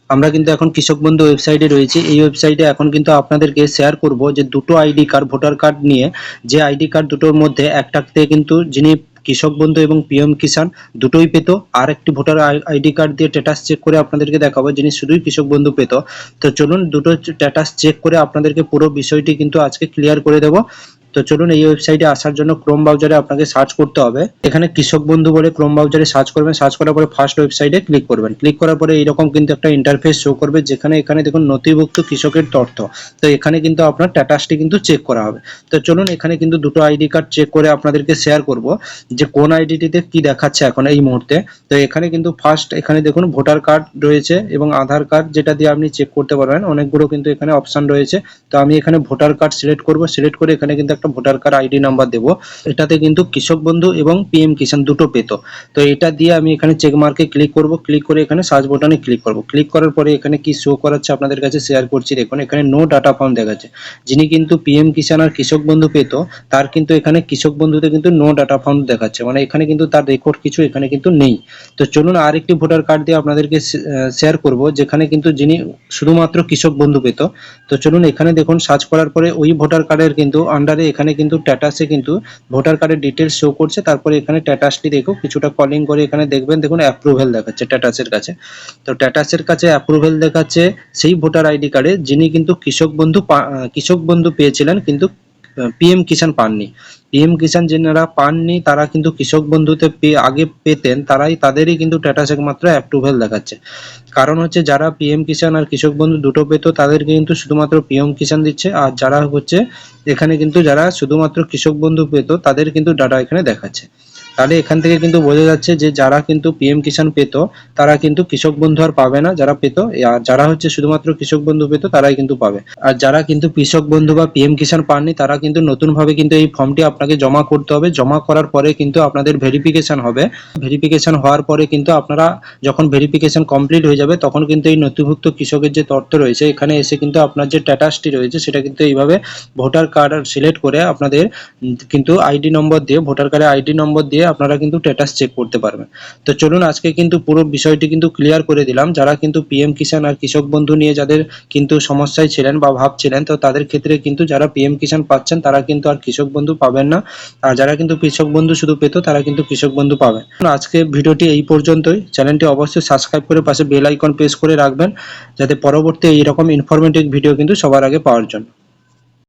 আমরা কিন্তু এখন কৃষক বন্ধু ওয়েবসাইটে রয়েছি। এই ওয়েবসাইটে এখন কিন্তু আপনাদেরকে শেয়ার করব যে দুটো আইডি কার্ড, ভোটার কার্ড নিয়ে, যে আইডি কার্ড দুটোর মধ্যে একটাতে কিন্তু যিনি কৃষক বন্ধু এবং পিএম কিষাণ দুটোই পেত, আর একটি ভোটার আইডি কার্ড দিয়ে স্ট্যাটাস চেক করে আপনাদেরকে দেখাবো যিনি শুধুই কৃষক বন্ধু পেত। তো চলুন দুটো স্ট্যাটাস চেক করে আপনাদেরকে পুরো বিষয়টি কিন্তু আজকে ক্লিয়ার করে দেবো। তো চলুন, এই ওয়েবসাইটে আসার জন্য ক্রোম ব্রাউজারে আপনাকে সার্চ করতে হবে। এখানে কৃষক বন্ধু বলে ক্রোম ব্রাউজারে সার্চ করবেন। সার্চ করার পরে ফার্স্ট ওয়েবসাইটে ক্লিক করবেন। ক্লিক করার পরে এরকম কিন্তু একটা ইন্টারফেস শো করবে, যেখানে এখানে দেখুন নথিভুক্ত কৃষকের তথ্য। তো এখানে কিন্তু আপনার স্ট্যাটাসটি কিন্তু চেক করা হবে। তো চলুন, এখানে কিন্তু দুটো আইডি কার্ড চেক করে আপনাদেরকে শেয়ার করব যে কোন আইডিটিতে কি দেখাচ্ছে এখন এই মুহূর্তে। তো এখানে কিন্তু ফার্স্ট এখানে দেখুন ভোটার কার্ড রয়েছে এবং আধার কার্ড, যেটা দিয়ে আপনি চেক করতে পারবেন। অনেকগুলো কিন্তু এখানে অপশন রয়েছে। তো আমি এখানে ভোটার কার্ড সিলেক্ট করব। সিলেক্ট করে এখানে কিন্তু একটা ভোটার কার্ড আইডি নাম্বার দেবো। এটাতে কিন্তু কৃষক বন্ধু এবং পিএম কিষাণ দুটো পেত। তো এটা দিয়ে আমি এখানে চেক মার্কে ক্লিক করব। ক্লিক করে এখানে সার্চ বাটনে ক্লিক করব। ক্লিক করার পরে এখানে কি শো করাচ্ছে আপনাদের কাছে শেয়ার করছি। দেখুন এখানে নো ডাটা ফাউন্ড দেখাচ্ছে। যিনি কিন্তু পিএম কিষাণ আর কৃষক বন্ধু পেত, তার কিন্তু এখানে কৃষক বন্ধুতে কিন্তু নো ডাটা ফাউন্ড দেখাচ্ছে, মানে এখানে কিন্তু তার রেকর্ড কিছু এখানে কিন্তু নেই। তো চলুন আরেকটি ভোটার কার্ড দিয়ে আপনাদেরকে শেয়ার করব, যেখানে কিন্তু যিনি শুধুমাত্র কৃষক বন্ধু পেত। তো চলুন, এখানে দেখুন সার্চ করার পরে ওই ভোটার কার্ডের কিন্তু আন্ডারে এখানে কিন্তু স্ট্যাটাসে কিন্তু ভোটার কার্ডের ডিটেলস শো করছে। তারপরে এখানে স্ট্যাটাসটি দেখো কিছুটা কলিং করে এখানে দেখবেন, দেখুন অ্যাপ্রুভেল দেখাচ্ছে স্ট্যাটাসের কাছে। তো স্ট্যাটাসের কাছে অ্যাপ্রুভেল দেখাচ্ছে সেই ভোটার আইডি কার্ডে যিনি কিন্তু কৃষক বন্ধু পেয়েছিলেন, কিন্তু পিএম কিষাণ পাননি। পিএম কিষাণ যারা পাননি তারা কিন্তু কৃষক বন্ধুতে আগে পেতেন, তাদেরই কিন্তু স্ট্যাটাস একমাত্র অ্যাপ্রুভেল দেখাচ্ছে। কারণ হচ্ছে যারা পিএম কিষাণ আর কৃষক বন্ধু দুটো পেত, তাদেরকে কিন্তু শুধুমাত্র পিএম কিষাণ দিচ্ছে। আর যারা হচ্ছে এখানে কিন্তু যারা শুধুমাত্র কৃষক বন্ধু পেত, তাদের কিন্তু ডাটা এখানে দেখাচ্ছে। তাহলে এখান থেকে কিন্তু বোঝা যাচ্ছে যে যারা কিন্তু পিএম কিষাণ পেত, তারা কিন্তু কৃষক বন্ধু আর পাবে না যারা পেত। আর যারা হচ্ছে শুধুমাত্র কৃষক বন্ধু পেত, তারাই কিন্তু পাবে। আর যারা কিন্তু কৃষক বন্ধু বা পিএম কিষাণ পাননি, তারা কিন্তু নতুন ভাবে কিন্তু এই ফর্মটি আপনাকে জমা করতে হবে। জমা করার পরে কিন্তু আপনাদের ভেরিফিকেশন হবে। ভেরিফিকেশন হওয়ার পরে কিন্তু আপনারা যখন ভেরিফিকেশন কমপ্লিট হয়ে যাবে, তখন কিন্তু এই নথিভুক্ত কৃষকের যে তথ্য রয়েছে, এখানে এসে কিন্তু আপনার যে স্ট্যাটাসটি রয়েছে সেটা কিন্তু এইভাবে ভোটার কার্ড সিলেক্ট করে আপনাদের কিন্তু আইডি নম্বর দিয়ে, ভোটার কার্ডের আইডি নম্বর দিয়ে আপনারা কিন্তু স্ট্যাটাস চেক করতে পারবেন। তো চলুন, আজকে কিন্তু পুরো বিষয়টি কিন্তু ক্লিয়ার করে দিলাম। যারা কিন্তু পিএম কিষাণ আর কৃষক বন্ধু নিয়ে যাদের কিন্তু সমস্যায় ছিলেন বা ভাবছিলেন, তো তাদের ক্ষেত্রে কিন্তু যারা পিএম কিষাণ পাচ্ছেন তারা কিন্তু আর কৃষক বন্ধু পাবেন না। আর যারা কিন্তু কৃষক বন্ধু শুধু পেত, তারা কিন্তু কৃষক বন্ধু পাবেন। আজকে ভিডিওটি এই পর্যন্তই। চ্যানেলটি অবশ্যই সাবস্ক্রাইব করে পাশে বেল আইকন প্রেস করে রাখবেন, যাতে পরবর্তী এইরকম ইনফরমেটিভ ভিডিও কিন্তু সবার আগে পাওয়ার জন্য।